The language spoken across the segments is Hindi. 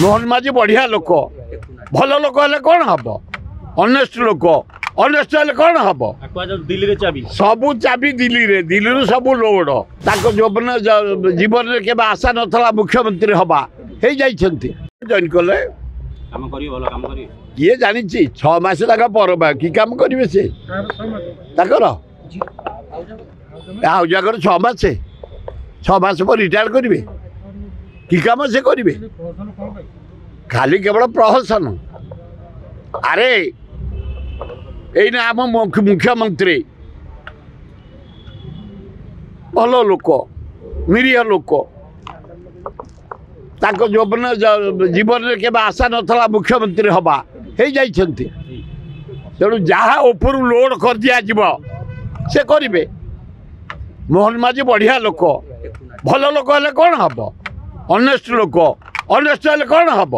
मोहन माझी बढ़िया लोक भल लोक हेले कौन हम ऑनेस्ट लोक ऑनेस्ट हेले कौन हम दिल्ली चाबी सबू चाबी दिल्ली सबू लोड जोबन जीवन में केवल आशा नाला मुख्यमंत्री हवा हो जॉइन कले किए जानी 6 मास पर कि कम करेंगे से जाकर 6 मास 6 मास पर रिटायर करेंगे कि कम से करेंगे खाली केवल प्रहसन अरे यही आम मुख्यमंत्री भल लोक निरीह लोक जोबन जीवन में केवल आशा नाला मुख्यमंत्री हवा हो तेणु जहाँ ऊपर लोड कर दिया से करेंगे मोहन माझी बढ़िया लोक भल लोक हेले कौन हम ऑनेस्ट लोक ऑनेस्ट हेले कौन हम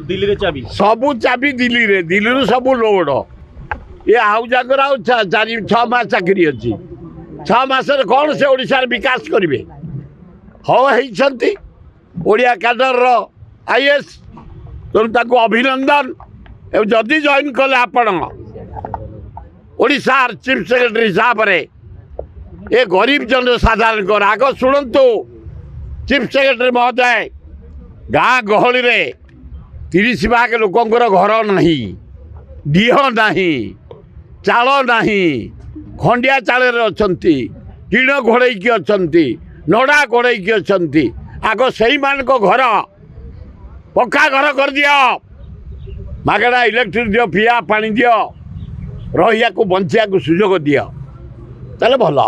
दिल्ली चाबी सबू चाबी दिल्ली सबू लोड ये आउ जाकर 4-6 मास चाकरी अच्छी 6 मास कौन से ओडिशार विकास करेंगे होती ओडिया कैडर आईएएस तेणु अभिनंदन जदि जॉइन कले आपण ओडिशार चीफ सेक्रेटरी हिसाब से ये गरीब जनसाधारण आग शुणु चीफ सेक्रेटरी महोदय गाँ गहली रे 30 भाग लोकंर घर नहीं डीह नहीं चाल नहीं खंडिया चाल अच्छा टीण घोड़े अच्छा नड़ा घोड़े अच्छा आग से घर पक्का घर कर दियो मागेड़ा इलेक्ट्रिक दियो पिया पानी दियो रहिया को बंचिया को सुजोग दियो ताले भल।